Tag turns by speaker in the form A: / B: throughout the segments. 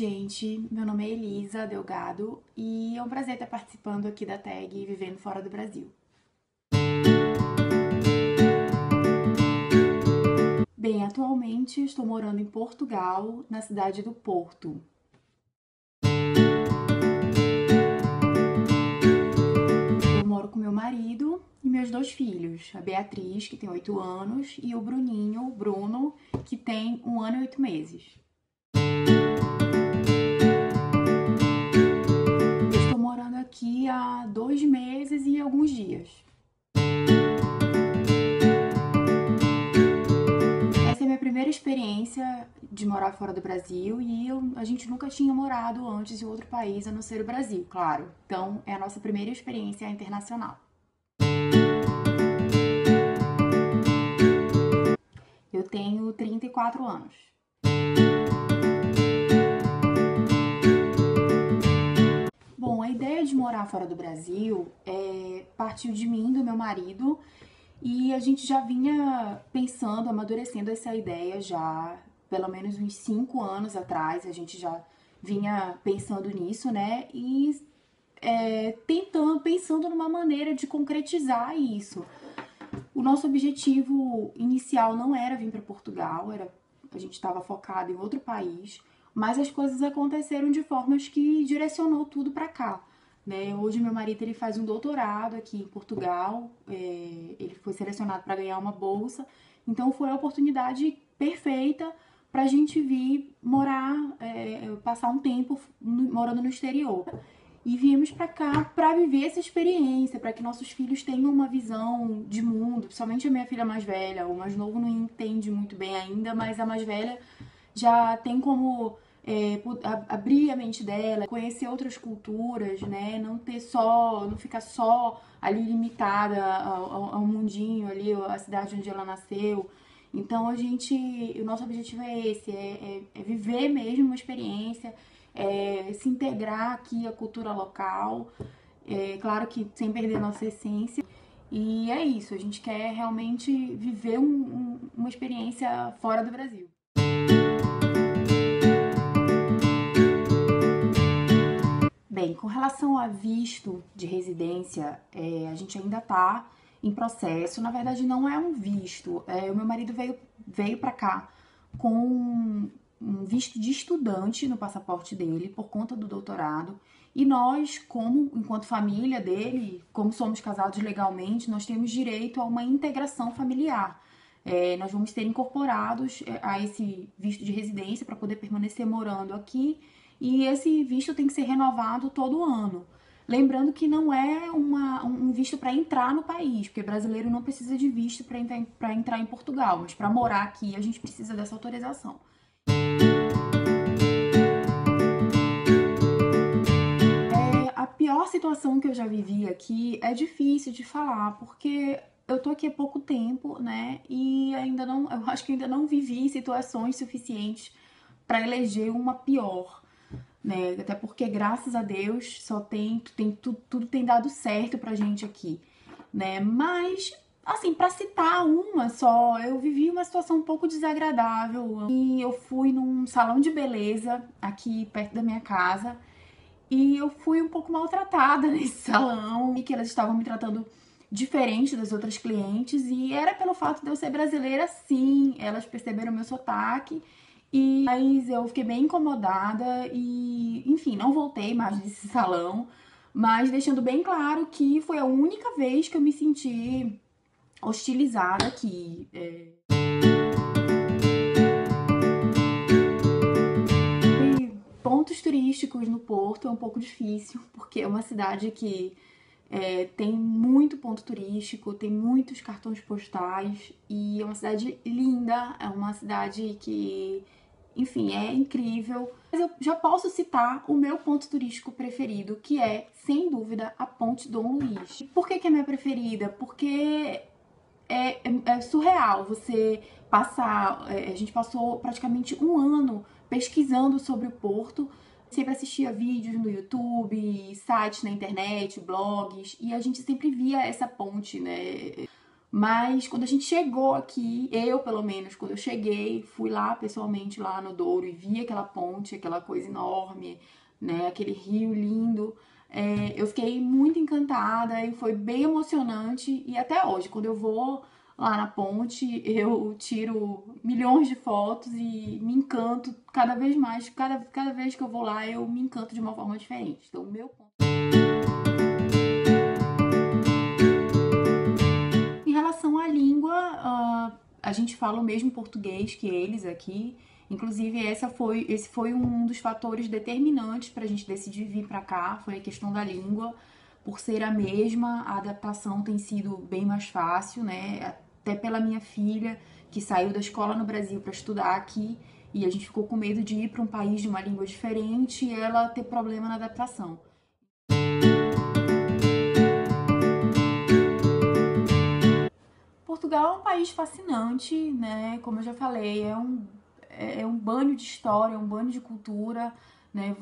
A: gente, meu nome é Elisa Delgado e é um prazer estar participando aqui da tag Vivendo Fora do Brasil. Bem, atualmente estou morando em Portugal, na cidade do Porto. Eu moro com meu marido e meus 2 filhos, a Beatriz, que tem 8 anos, e o Bruno, que tem 1 ano e 8 meses. Eu estou morando aqui há 2 meses e alguns dias. Essa é a minha primeira experiência de morar fora do Brasil e a gente nunca tinha morado antes em outro país a não ser o Brasil, claro. Então, é a nossa primeira experiência internacional. Eu tenho 34 anos. Bom, a ideia de morar fora do Brasil partiu de mim, do meu marido, e a gente já vinha pensando, amadurecendo essa ideia já pelo menos uns 5 anos atrás. A gente já vinha pensando nisso, né? E pensando numa maneira de concretizar isso. O nosso objetivo inicial não era vir para Portugal, a gente estava focado em outro país, mas as coisas aconteceram de formas que direcionou tudo para cá. Né? Hoje meu marido ele faz um doutorado aqui em Portugal, ele foi selecionado para ganhar uma bolsa, então foi a oportunidade perfeita para a gente vir morar, passar um tempo morando no exterior. E viemos para cá para viver essa experiência, para que nossos filhos tenham uma visão de mundo, principalmente a minha filha mais velha. O mais novo não entende muito bem ainda, mas a mais velha já tem como abrir a mente dela, conhecer outras culturas, né? Não ficar só ali limitada ao mundinho ali, a cidade onde ela nasceu. Então o nosso objetivo é esse, é viver mesmo uma experiência, se integrar aqui à cultura local, claro que sem perder nossa essência. E é isso, a gente quer realmente viver uma experiência fora do Brasil. Bem, com relação a visto de residência, a gente ainda está em processo. Na verdade, não é um visto. O meu marido veio para cá com um visto de estudante no passaporte dele por conta do doutorado. E nós, enquanto família dele, como somos casados legalmente, nós temos direito a uma integração familiar. Nós vamos ser incorporados a esse visto de residência para poder permanecer morando aqui. E esse visto tem que ser renovado todo ano. Lembrando que não é um visto para entrar no país, porque brasileiro não precisa de visto para entrar em Portugal, mas para morar aqui a gente precisa dessa autorização. A pior situação que eu já vivi aqui é difícil de falar, porque eu tô aqui há pouco tempo, né? E eu acho que ainda não vivi situações suficientes para eleger uma pior. Né? Até porque, graças a Deus, tudo tem dado certo pra gente aqui, né? Mas, assim, pra citar uma só, eu vivi uma situação um pouco desagradável. E eu fui num salão de beleza aqui perto da minha casa e eu fui um pouco maltratada nesse salão e que elas estavam me tratando diferente das outras clientes, e era pelo fato de eu ser brasileira, sim. Elas perceberam meu sotaque. Mas eu fiquei bem incomodada e, enfim, não voltei mais nesse salão, mas deixando bem claro que foi a única vez que eu me senti hostilizada aqui. E pontos turísticos no Porto é um pouco difícil, porque é uma cidade que tem muito ponto turístico, tem muitos cartões postais e é uma cidade linda, é uma cidade que, enfim, é incrível. Mas eu já posso citar o meu ponto turístico preferido, que é, sem dúvida, a Ponte Dom Luís. Por que é minha preferida? Porque é surreal você passar. A gente passou praticamente um ano pesquisando sobre o Porto. Sempre assistia vídeos no YouTube, sites na internet, blogs, e a gente sempre via essa ponte, né? Mas quando a gente chegou aqui, eu pelo menos, quando eu cheguei, fui lá pessoalmente lá no Douro e vi aquela ponte, aquela coisa enorme, né, aquele rio lindo, eu fiquei muito encantada e foi bem emocionante. E até hoje, quando eu vou lá na ponte, eu tiro milhões de fotos e me encanto cada vez mais. Cada vez que eu vou lá, eu me encanto de uma forma diferente. Então, o meu ponto. Em relação à língua, a gente fala o mesmo português que eles aqui. Inclusive, esse foi um dos fatores determinantes para a gente decidir vir para cá, foi a questão da língua. Por ser a mesma, a adaptação tem sido bem mais fácil, né? Até pela minha filha, que saiu da escola no Brasil para estudar aqui, e a gente ficou com medo de ir para um país de uma língua diferente e ela ter problema na adaptação. Portugal é um país fascinante, né? Como eu já falei, é um banho de história, é um banho de cultura, né?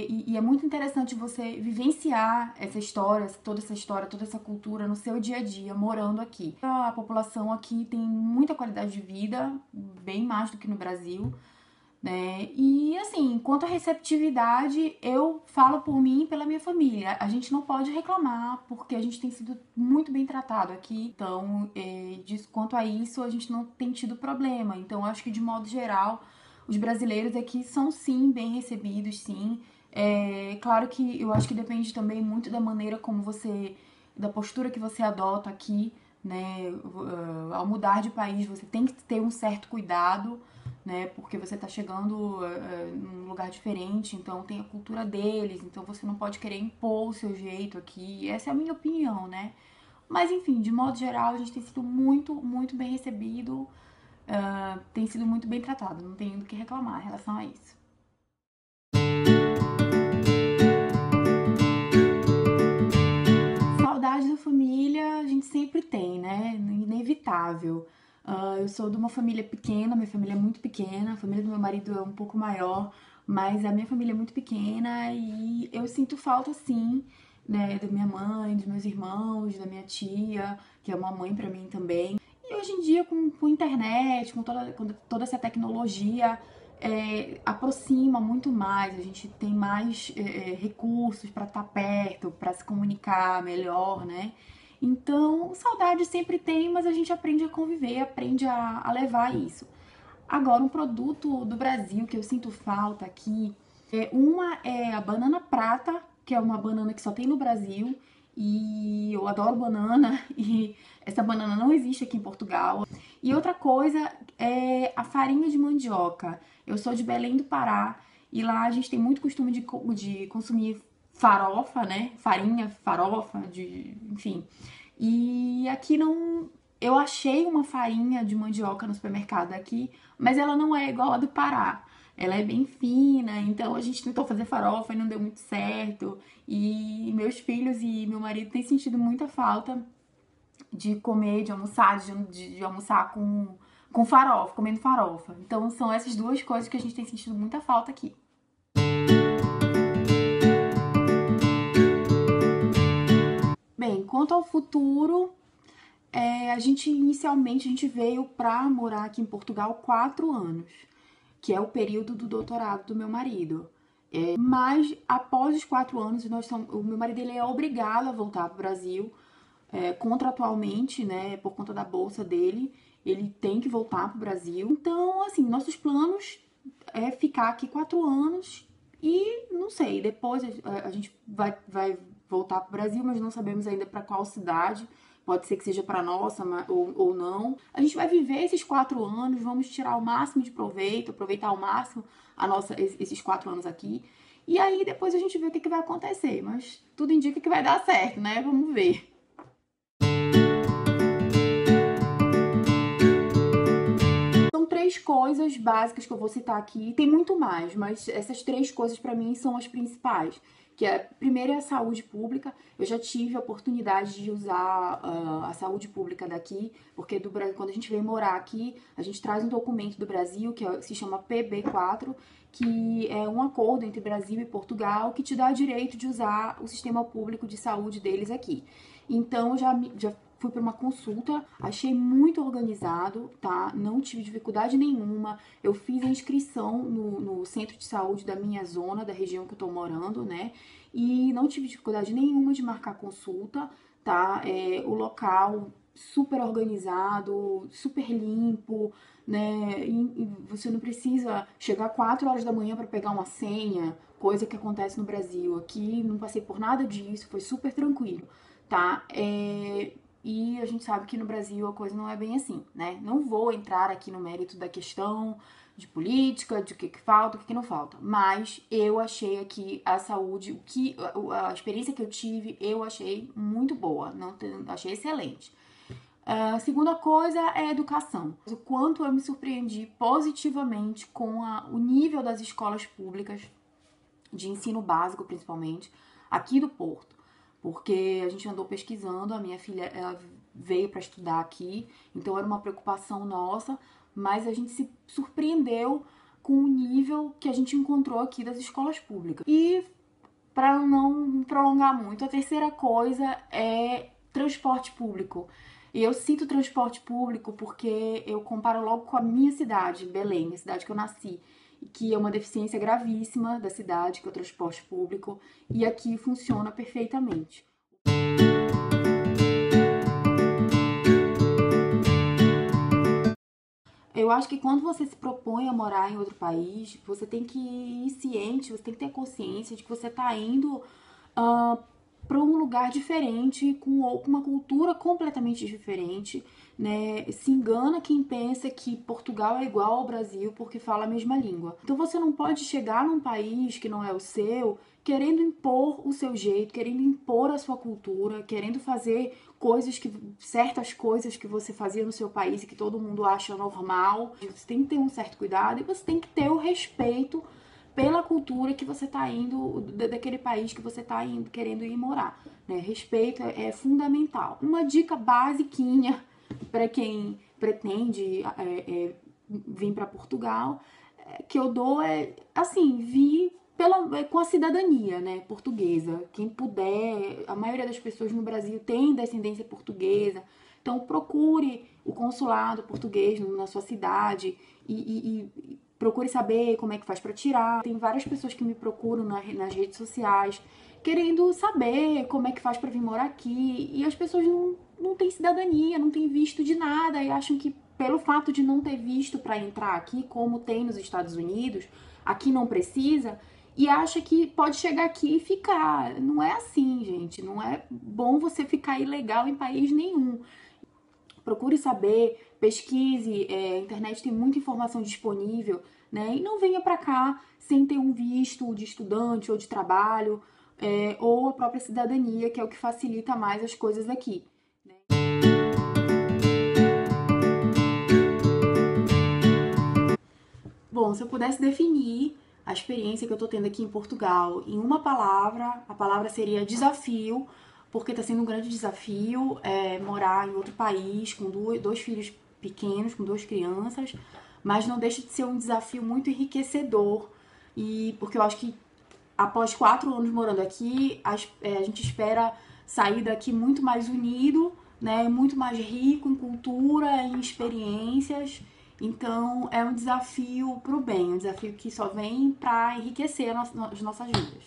A: E é muito interessante você vivenciar essa história, toda essa cultura no seu dia a dia, morando aqui. A população aqui tem muita qualidade de vida, bem mais do que no Brasil, né? E assim, quanto à receptividade, eu falo por mim e pela minha família. A gente não pode reclamar, porque a gente tem sido muito bem tratado aqui. Então, quanto a isso, a gente não tem tido problema. Então, eu acho que de modo geral, os brasileiros aqui são sim bem recebidos, sim. Claro que eu acho que depende também muito da maneira como da postura que você adota aqui, né? Ao mudar de país, você tem que ter um certo cuidado, né? Porque você tá chegando num lugar diferente, então tem a cultura deles, então você não pode querer impor o seu jeito aqui. Essa é a minha opinião, né? Mas enfim, de modo geral, a gente tem sido muito bem recebido, tem sido muito bem tratado, não tenho do que reclamar em relação a isso. Saudade da família a gente sempre tem, né? Inevitável. Eu sou de uma família pequena, minha família é muito pequena, a família do meu marido é um pouco maior, mas a minha família é muito pequena e eu sinto falta, sim, né, da minha mãe, dos meus irmãos, da minha tia, que é uma mãe pra mim também. E hoje em dia, com internet, com toda essa tecnologia, aproxima muito mais, a gente tem mais recursos para estar perto, para se comunicar melhor, né? Então, saudade sempre tem, mas a gente aprende a conviver, aprende a levar isso. Agora, um produto do Brasil que eu sinto falta aqui, uma é a banana prata, que é uma banana que só tem no Brasil, e eu adoro banana, e essa banana não existe aqui em Portugal. E outra coisa é a farinha de mandioca. Eu sou de Belém do Pará, e lá a gente tem muito costume de consumir farofa, né? Farinha, farofa, enfim. E aqui não. Eu achei uma farinha de mandioca no supermercado aqui, mas ela não é igual a do Pará. Ela é bem fina, então a gente tentou fazer farofa e não deu muito certo. E meus filhos e meu marido têm sentido muita falta de comer, de almoçar com farofa, comendo farofa. Então são essas duas coisas que a gente tem sentido muita falta aqui. Bem, quanto ao futuro, inicialmente a gente veio para morar aqui em Portugal 4 anos, que é o período do doutorado do meu marido. Mas após os 4 anos, o meu marido ele é obrigado a voltar para o Brasil, contratualmente, né, por conta da bolsa dele, ele tem que voltar para o Brasil. Então, assim, nossos planos é ficar aqui 4 anos e não sei, depois a gente vai voltar para o Brasil, mas não sabemos ainda para qual cidade. Pode ser que seja para nossa ou não. A gente vai viver esses 4 anos, vamos tirar o máximo de proveito, aproveitar ao máximo esses 4 anos aqui. E aí depois a gente vê o que vai acontecer. Mas tudo indica que vai dar certo, né? Vamos ver. São 3 coisas básicas que eu vou citar aqui. Tem muito mais, mas essas 3 coisas para mim são as principais. Que é, primeiro é a saúde pública. Eu já tive a oportunidade de usar a saúde pública daqui, porque do Brasil, quando a gente vem morar aqui, a gente traz um documento do Brasil que se chama PB4, que é um acordo entre Brasil e Portugal que te dá direito de usar o sistema público de saúde deles aqui. Então, já fui para uma consulta, achei muito organizado, tá? Não tive dificuldade nenhuma. Eu fiz a inscrição no centro de saúde da minha zona, da região que eu tô morando, né? E não tive dificuldade nenhuma de marcar consulta, tá? O local super organizado, super limpo, né? E você não precisa chegar 4 horas da manhã para pegar uma senha, coisa que acontece no Brasil. Aqui não passei por nada disso, foi super tranquilo, tá? E a gente sabe que no Brasil a coisa não é bem assim, né? Não vou entrar aqui no mérito da questão de política, de o que falta, o que não falta. Mas eu achei aqui a saúde, a experiência que eu tive, eu achei muito boa, não achei excelente. A segunda coisa é a educação. O quanto eu me surpreendi positivamente com o nível das escolas públicas, de ensino básico principalmente, aqui do Porto. Porque a gente andou pesquisando, a minha filha ela veio para estudar aqui, então era uma preocupação nossa, mas a gente se surpreendeu com o nível que a gente encontrou aqui das escolas públicas. E, para não me prolongar muito, a terceira coisa é transporte público. E eu cito transporte público porque eu comparo logo com a minha cidade, Belém, a cidade que eu nasci, que é uma deficiência gravíssima da cidade, que é o transporte público, e aqui funciona perfeitamente. Eu acho que quando você se propõe a morar em outro país, você tem que ir ciente, você tem que ter consciência de que você está indo para um lugar diferente, com uma cultura completamente diferente, né? Se engana quem pensa que Portugal é igual ao Brasil porque fala a mesma língua. Então você não pode chegar num país que não é o seu, querendo impor o seu jeito, querendo impor a sua cultura, querendo fazer certas coisas que você fazia no seu país e que todo mundo acha normal. Você tem que ter um certo cuidado e você tem que ter o respeito pela cultura que você está indo, daquele país que você está querendo ir morar, né? Respeito é fundamental. Uma dica basiquinha para quem pretende vir para Portugal, que eu dou assim, vir com a cidadania, né, portuguesa. Quem puder, a maioria das pessoas no Brasil tem descendência portuguesa, então procure o consulado português na sua cidade e procure saber como é que faz para tirar. Tem várias pessoas que me procuram nas redes sociais querendo saber como é que faz para vir morar aqui, e as pessoas não têm cidadania, não têm visto de nada e acham que pelo fato de não ter visto para entrar aqui, como tem nos Estados Unidos, aqui não precisa, e acha que pode chegar aqui e ficar. Não é assim, gente. Não é bom você ficar ilegal em país nenhum. Procure saber, pesquise, a internet tem muita informação disponível, né? E não venha para cá sem ter um visto de estudante ou de trabalho, ou a própria cidadania, que é o que facilita mais as coisas aqui. Bom, se eu pudesse definir a experiência que eu tô tendo aqui em Portugal em uma palavra, a palavra seria desafio, porque tá sendo um grande desafio morar em outro país com dois filhos pequenos, com 2 crianças, mas não deixa de ser um desafio muito enriquecedor, e porque eu acho que após 4 anos morando aqui, a gente espera sair daqui muito mais unido, né, muito mais rico em cultura, em experiências. Então é um desafio pro bem, um desafio que só vem para enriquecer as nossas vidas.